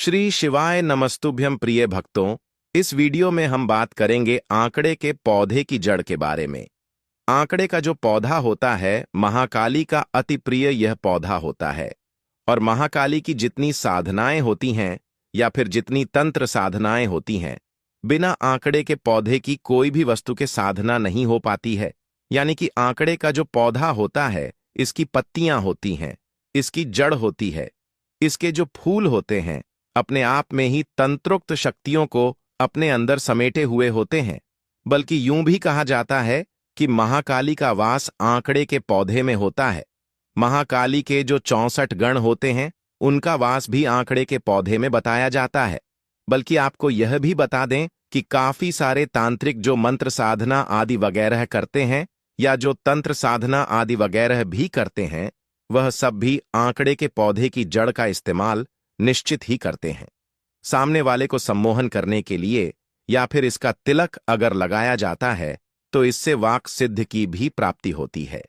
श्री शिवाय नमस्तुभ्यं प्रिय भक्तों। इस वीडियो में हम बात करेंगे आंकड़े के पौधे की जड़ के बारे में। आंकड़े का जो पौधा होता है, महाकाली का अति प्रिय यह पौधा होता है। और महाकाली की जितनी साधनाएं होती हैं या फिर जितनी तंत्र साधनाएं होती हैं, बिना आंकड़े के पौधे की कोई भी वस्तु के साधना नहीं हो पाती है। यानी कि आंकड़े का जो पौधा होता है, इसकी पत्तियां होती हैं, इसकी जड़ होती है, इसके जो फूल होते हैं अपने आप में ही तंत्रोक्त शक्तियों को अपने अंदर समेटे हुए होते हैं। बल्कि यूं भी कहा जाता है कि महाकाली का वास आंकड़े के पौधे में होता है। महाकाली के जो 64 गण होते हैं, उनका वास भी आंकड़े के पौधे में बताया जाता है। बल्कि आपको यह भी बता दें कि काफी सारे तांत्रिक जो मंत्र साधना आदि वगैरह करते हैं या जो तंत्र साधना आदि वगैरह भी करते हैं, वह सब भी आंकड़े के पौधे की जड़ का इस्तेमाल निश्चित ही करते हैं। सामने वाले को सम्मोहन करने के लिए या फिर इसका तिलक अगर लगाया जाता है तो इससे वाक सिद्धि की भी प्राप्ति होती है।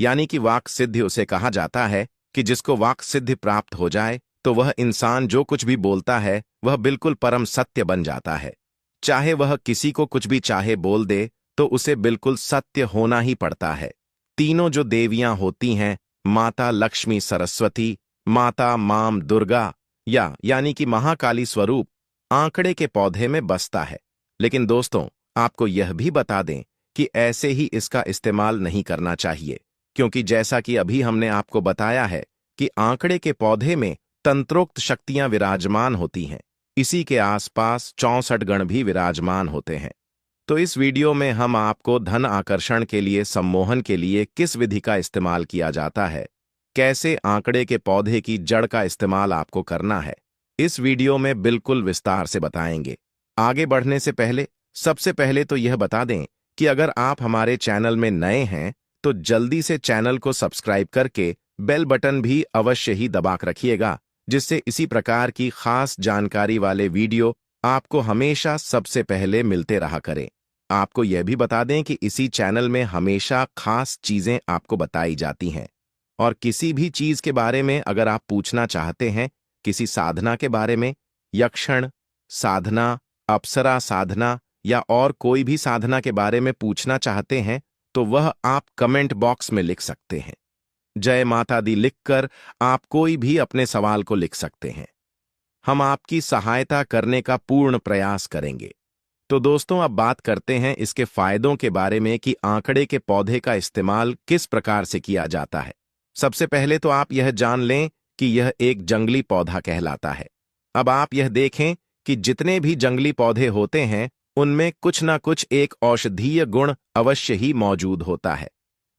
यानी कि वाक सिद्धि उसे कहा जाता है कि जिसको वाक सिद्धि प्राप्त हो जाए तो वह इंसान जो कुछ भी बोलता है वह बिल्कुल परम सत्य बन जाता है। चाहे वह किसी को कुछ भी चाहे बोल दे तो उसे बिल्कुल सत्य होना ही पड़ता है। तीनों जो देवियां होती हैं, माता लक्ष्मी सरस्वती, माता माम दुर्गा यानी कि महाकाली स्वरूप आंकड़े के पौधे में बसता है। लेकिन दोस्तों, आपको यह भी बता दें कि ऐसे ही इसका इस्तेमाल नहीं करना चाहिए, क्योंकि जैसा कि अभी हमने आपको बताया है कि आंकड़े के पौधे में तंत्रोक्त शक्तियां विराजमान होती हैं। इसी के आसपास 64 गण भी विराजमान होते हैं। तो इस वीडियो में हम आपको धन आकर्षण के लिए, सम्मोहन के लिए किस विधि का इस्तेमाल किया जाता है, कैसे आंकड़े के पौधे की जड़ का इस्तेमाल आपको करना है, इस वीडियो में बिल्कुल विस्तार से बताएंगे। आगे बढ़ने से पहले सबसे पहले तो यह बता दें कि अगर आप हमारे चैनल में नए हैं तो जल्दी से चैनल को सब्सक्राइब करके बेल बटन भी अवश्य ही दबा रखिएगा, जिससे इसी प्रकार की खास जानकारी वाले वीडियो आपको हमेशा सबसे पहले मिलते रहा करें। आपको यह भी बता दें कि इसी चैनल में हमेशा खास चीजें आपको बताई जाती हैं। और किसी भी चीज के बारे में अगर आप पूछना चाहते हैं, किसी साधना के बारे में, यक्षण साधना, अप्सरा साधना या और कोई भी साधना के बारे में पूछना चाहते हैं, तो वह आप कमेंट बॉक्स में लिख सकते हैं। जय माता दी लिखकर आप कोई भी अपने सवाल को लिख सकते हैं। हम आपकी सहायता करने का पूर्ण प्रयास करेंगे। तो दोस्तों, अब बात करते हैं इसके फायदों के बारे में कि आंकड़े के पौधे का इस्तेमाल किस प्रकार से किया जाता है। सबसे पहले तो आप यह जान लें कि यह एक जंगली पौधा कहलाता है। अब आप यह देखें कि जितने भी जंगली पौधे होते हैं, उनमें कुछ ना कुछ एक औषधीय गुण अवश्य ही मौजूद होता है।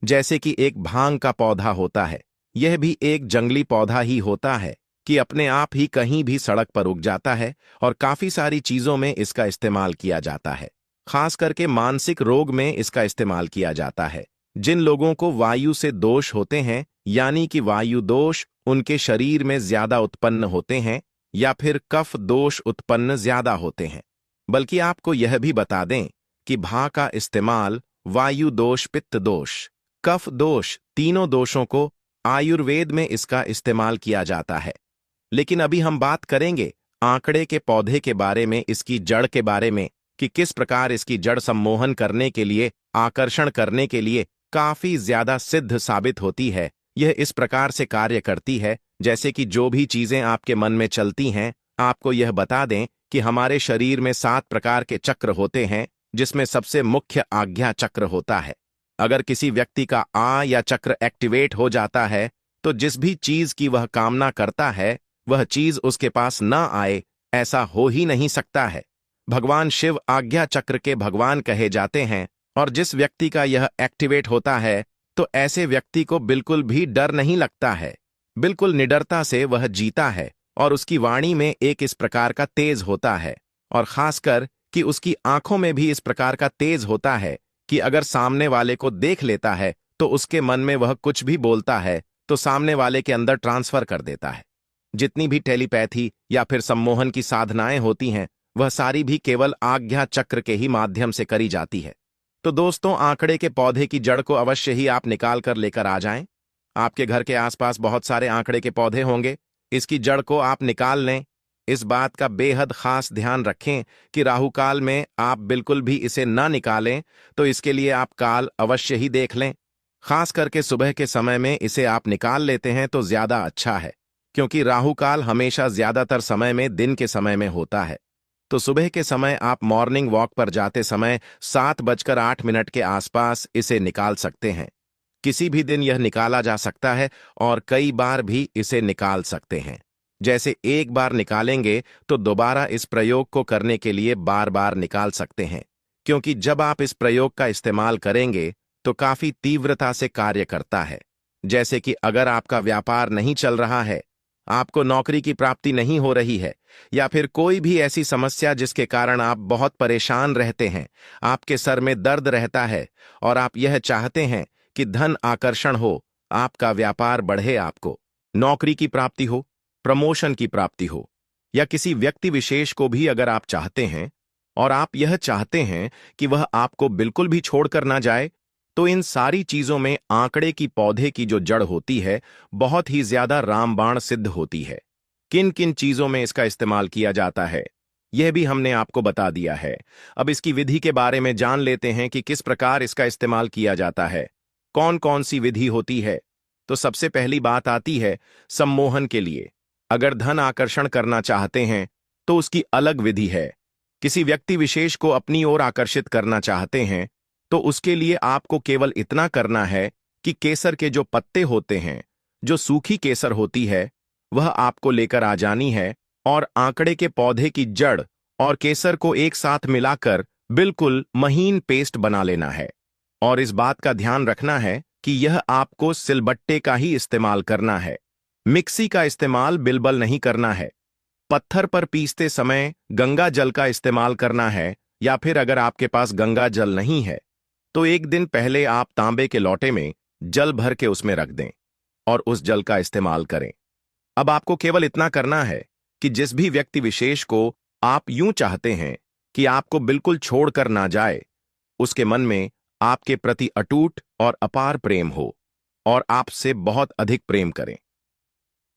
जैसे कि एक भांग का पौधा होता है, यह भी एक जंगली पौधा ही होता है कि अपने आप ही कहीं भी सड़क पर उग जाता है और काफी सारी चीजों में इसका इस्तेमाल किया जाता है। खास करके मानसिक रोग में इसका इस्तेमाल किया जाता है। जिन लोगों को वायु से दोष होते हैं, यानी कि वायु दोष उनके शरीर में ज्यादा उत्पन्न होते हैं या फिर कफ दोष उत्पन्न ज्यादा होते हैं। बल्कि आपको यह भी बता दें कि भा का इस्तेमाल वायु दोष, पित्त दोष, कफ दोष, तीनों दोषों को आयुर्वेद में इसका इस्तेमाल किया जाता है। लेकिन अभी हम बात करेंगे आंकड़े के पौधे के बारे में, इसकी जड़ के बारे में कि किस प्रकार इसकी जड़ सम्मोहन करने के लिए, आकर्षण करने के लिए काफी ज्यादा सिद्ध साबित होती है। यह इस प्रकार से कार्य करती है जैसे कि जो भी चीजें आपके मन में चलती हैं, आपको यह बता दें कि हमारे शरीर में 7 प्रकार के चक्र होते हैं, जिसमें सबसे मुख्य आज्ञा चक्र होता है। अगर किसी व्यक्ति का आ या चक्र एक्टिवेट हो जाता है तो जिस भी चीज की वह कामना करता है वह चीज उसके पास न आए, ऐसा हो ही नहीं सकता है। भगवान शिव आज्ञा चक्र के भगवान कहे जाते हैं और जिस व्यक्ति का यह एक्टिवेट होता है तो ऐसे व्यक्ति को बिल्कुल भी डर नहीं लगता है। बिल्कुल निडरता से वह जीता है और उसकी वाणी में एक इस प्रकार का तेज होता है और खासकर कि उसकी आंखों में भी इस प्रकार का तेज होता है कि अगर सामने वाले को देख लेता है तो उसके मन में वह कुछ भी बोलता है तो सामने वाले के अंदर ट्रांसफर कर देता है। जितनी भी टेलीपैथी या फिर सम्मोहन की साधनाएं होती हैं, वह सारी भी केवल आज्ञा चक्र के ही माध्यम से करी जाती है। तो दोस्तों, आंकड़े के पौधे की जड़ को अवश्य ही आप निकाल कर लेकर आ जाएं। आपके घर के आसपास बहुत सारे आंकड़े के पौधे होंगे, इसकी जड़ को आप निकाल लें। इस बात का बेहद खास ध्यान रखें कि राहु काल में आप बिल्कुल भी इसे ना निकालें, तो इसके लिए आप काल अवश्य ही देख लें। खास करके सुबह के समय में इसे आप निकाल लेते हैं तो ज्यादा अच्छा है, क्योंकि राहु काल हमेशा ज्यादातर समय में दिन के समय में होता है। तो सुबह के समय आप मॉर्निंग वॉक पर जाते समय 7:08 के आसपास इसे निकाल सकते हैं। किसी भी दिन यह निकाला जा सकता है और कई बार भी इसे निकाल सकते हैं। जैसे एक बार निकालेंगे तो दोबारा इस प्रयोग को करने के लिए बार बार निकाल सकते हैं, क्योंकि जब आप इस प्रयोग का इस्तेमाल करेंगे तो काफी तीव्रता से कार्य करता है। जैसे कि अगर आपका व्यापार नहीं चल रहा है, आपको नौकरी की प्राप्ति नहीं हो रही है, या फिर कोई भी ऐसी समस्या जिसके कारण आप बहुत परेशान रहते हैं, आपके सर में दर्द रहता है और आप यह चाहते हैं कि धन आकर्षण हो, आपका व्यापार बढ़े, आपको नौकरी की प्राप्ति हो, प्रमोशन की प्राप्ति हो, या किसी व्यक्ति विशेष को भी अगर आप चाहते हैं और आप यह चाहते हैं कि वह आपको बिल्कुल भी छोड़कर ना जाए, तो इन सारी चीजों में आंकड़े की पौधे की जो जड़ होती है बहुत ही ज्यादा रामबाण सिद्ध होती है। किन किन चीजों में इसका इस्तेमाल किया जाता है यह भी हमने आपको बता दिया है। अब इसकी विधि के बारे में जान लेते हैं कि किस प्रकार इसका इस्तेमाल किया जाता है, कौन कौन सी विधि होती है। तो सबसे पहली बात आती है सम्मोहन के लिए। अगर धन आकर्षण करना चाहते हैं तो उसकी अलग विधि है। किसी व्यक्ति विशेष को अपनी ओर आकर्षित करना चाहते हैं तो उसके लिए आपको केवल इतना करना है कि केसर के जो पत्ते होते हैं, जो सूखी केसर होती है, वह आपको लेकर आ जानी है और आंकड़े के पौधे की जड़ और केसर को एक साथ मिलाकर बिल्कुल महीन पेस्ट बना लेना है। और इस बात का ध्यान रखना है कि यह आपको सिलबट्टे का ही इस्तेमाल करना है, मिक्सी का इस्तेमाल बिल्कुल नहीं करना है। पत्थर पर पीसते समय गंगा जल का इस्तेमाल करना है, या फिर अगर आपके पास गंगा जल नहीं है तो एक दिन पहले आप तांबे के लोटे में जल भर के उसमें रख दें और उस जल का इस्तेमाल करें। अब आपको केवल इतना करना है कि जिस भी व्यक्ति विशेष को आप यूं चाहते हैं कि आपको बिल्कुल छोड़कर ना जाए, उसके मन में आपके प्रति अटूट और अपार प्रेम हो और आपसे बहुत अधिक प्रेम करें।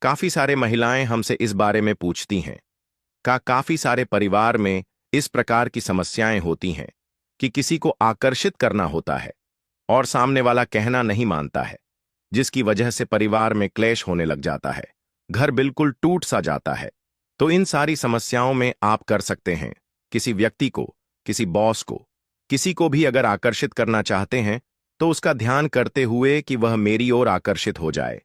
काफी सारे महिलाएं हमसे इस बारे में पूछती हैं। काफी सारे परिवार में इस प्रकार की समस्याएं होती हैं कि किसी को आकर्षित करना होता है और सामने वाला कहना नहीं मानता है, जिसकी वजह से परिवार में क्लेश होने लग जाता है, घर बिल्कुल टूट सा जाता है। तो इन सारी समस्याओं में आप कर सकते हैं किसी व्यक्ति को, किसी बॉस को, किसी को भी अगर आकर्षित करना चाहते हैं तो उसका ध्यान करते हुए कि वह मेरी ओर आकर्षित हो जाए,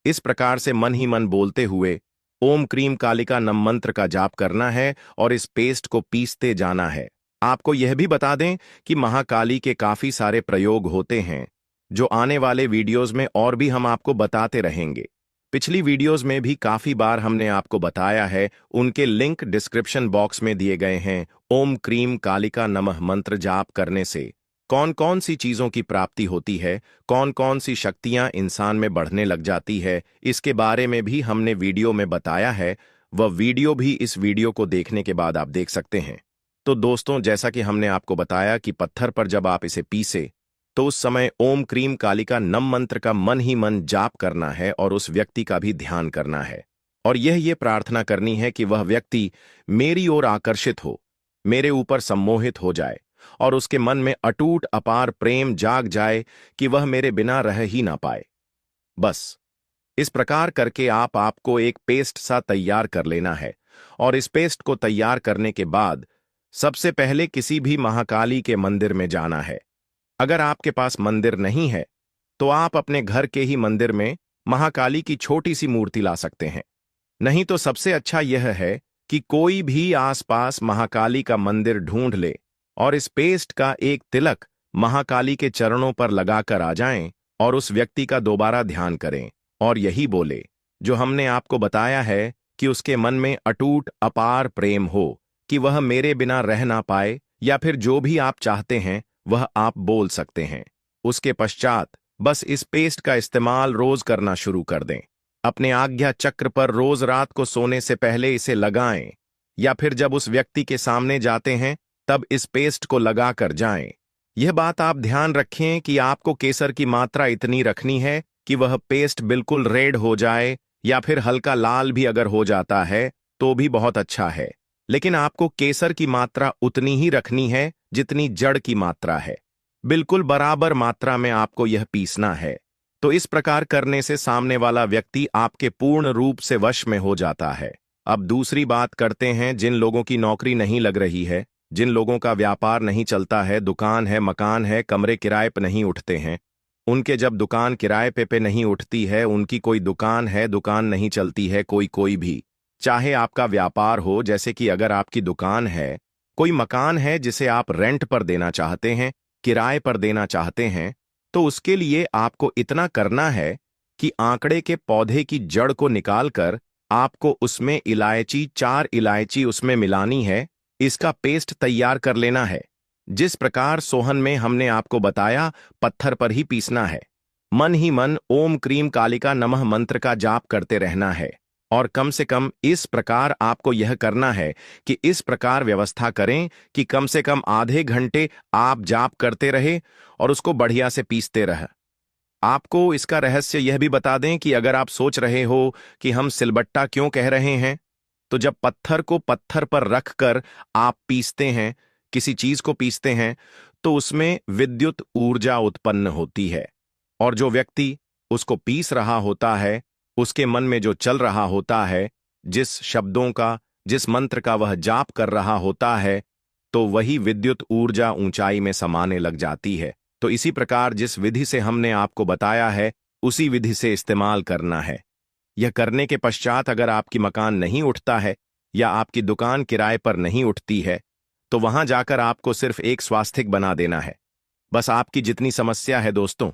इस प्रकार से मन ही मन बोलते हुए ओम क्रीम कालिका नम मंत्र का जाप करना है और इस पेस्ट को पीसते जाना है। आपको यह भी बता दें कि महाकाली के काफी सारे प्रयोग होते हैं, जो आने वाले वीडियोस में और भी हम आपको बताते रहेंगे। पिछली वीडियोस में भी काफी बार हमने आपको बताया है, उनके लिंक डिस्क्रिप्शन बॉक्स में दिए गए हैं। ओम क्रीम कालिका नमः मंत्र जाप करने से कौन कौन सी चीजों की प्राप्ति होती है, कौन कौन सी शक्तियां इंसान में बढ़ने लग जाती है, इसके बारे में भी हमने वीडियो में बताया है। वह वीडियो भी इस वीडियो को देखने के बाद आप देख सकते हैं। तो दोस्तों, जैसा कि हमने आपको बताया कि पत्थर पर जब आप इसे पीसे तो उस समय ओम क्रीम कालिका नम मंत्र का मन ही मन जाप करना है और उस व्यक्ति का भी ध्यान करना है और यह प्रार्थना करनी है कि वह व्यक्ति मेरी ओर आकर्षित हो, मेरे ऊपर सम्मोहित हो जाए और उसके मन में अटूट अपार प्रेम जाग जाए कि वह मेरे बिना रह ही ना पाए। बस इस प्रकार करके आपको एक पेस्ट सा तैयार कर लेना है और इस पेस्ट को तैयार करने के बाद सबसे पहले किसी भी महाकाली के मंदिर में जाना है। अगर आपके पास मंदिर नहीं है तो आप अपने घर के ही मंदिर में महाकाली की छोटी सी मूर्ति ला सकते हैं। नहीं तो सबसे अच्छा यह है कि कोई भी आसपास महाकाली का मंदिर ढूंढ ले और इस पेस्ट का एक तिलक महाकाली के चरणों पर लगाकर आ जाएं और उस व्यक्ति का दोबारा ध्यान करें और यही बोले जो हमने आपको बताया है कि उसके मन में अटूट अपार प्रेम हो कि वह मेरे बिना रह ना पाए, या फिर जो भी आप चाहते हैं वह आप बोल सकते हैं। उसके पश्चात बस इस पेस्ट का इस्तेमाल रोज करना शुरू कर दें। अपने आज्ञा चक्र पर रोज रात को सोने से पहले इसे लगाएं, या फिर जब उस व्यक्ति के सामने जाते हैं तब इस पेस्ट को लगा कर जाएं। यह बात आप ध्यान रखें कि आपको केसर की मात्रा इतनी रखनी है कि वह पेस्ट बिल्कुल रेड हो जाए, या फिर हल्का लाल भी अगर हो जाता है तो भी बहुत अच्छा है, लेकिन आपको केसर की मात्रा उतनी ही रखनी है जितनी जड़ की मात्रा है। बिल्कुल बराबर मात्रा में आपको यह पीसना है। तो इस प्रकार करने से सामने वाला व्यक्ति आपके पूर्ण रूप से वश में हो जाता है। अब दूसरी बात करते हैं जिन लोगों की नौकरी नहीं लग रही है, जिन लोगों का व्यापार नहीं चलता है, दुकान है, मकान है, कमरे किराए पे नहीं उठते हैं। उनके जब दुकान किराए पे नहीं उठती है, उनकी कोई दुकान है, दुकान नहीं चलती है, कोई भी, चाहे आपका व्यापार हो, जैसे कि अगर आपकी दुकान है, कोई मकान है जिसे आप रेंट पर देना चाहते हैं, किराए पर देना चाहते हैं, तो उसके लिए आपको इतना करना है कि आंकड़े के पौधे की जड़ को निकालकर आपको उसमें इलायची 4 इलायची उसमें मिलानी है, इसका पेस्ट तैयार कर लेना है। जिस प्रकार सोहन में हमने आपको बताया, पत्थर पर ही पीसना है। मन ही मन ओम क्रीम कालिका नमः मंत्र का जाप करते रहना है। और कम से कम इस प्रकार आपको यह करना है कि इस प्रकार व्यवस्था करें कि कम से कम आधे घंटे आप जाप करते रहे और उसको बढ़िया से पीसते रहे। आपको इसका रहस्य यह भी बता दें कि अगर आप सोच रहे हो कि हम सिलबट्टा क्यों कह रहे हैं, तो जब पत्थर को पत्थर पर रखकर आप पीसते हैं, किसी चीज को पीसते हैं, तो उसमें विद्युत ऊर्जा उत्पन्न होती है। और जो व्यक्ति उसको पीस रहा होता है, उसके मन में जो चल रहा होता है, जिस शब्दों का, जिस मंत्र का वह जाप कर रहा होता है, तो वही विद्युत ऊर्जा ऊंचाई में समाने लग जाती है। तो इसी प्रकार जिस विधि से हमने आपको बताया है, उसी विधि से इस्तेमाल करना है। यह करने के पश्चात अगर आपकी मकान नहीं उठता है या आपकी दुकान किराए पर नहीं उठती है, तो वहां जाकर आपको सिर्फ एक स्वास्थिक बना देना है। बस आपकी जितनी समस्या है दोस्तों,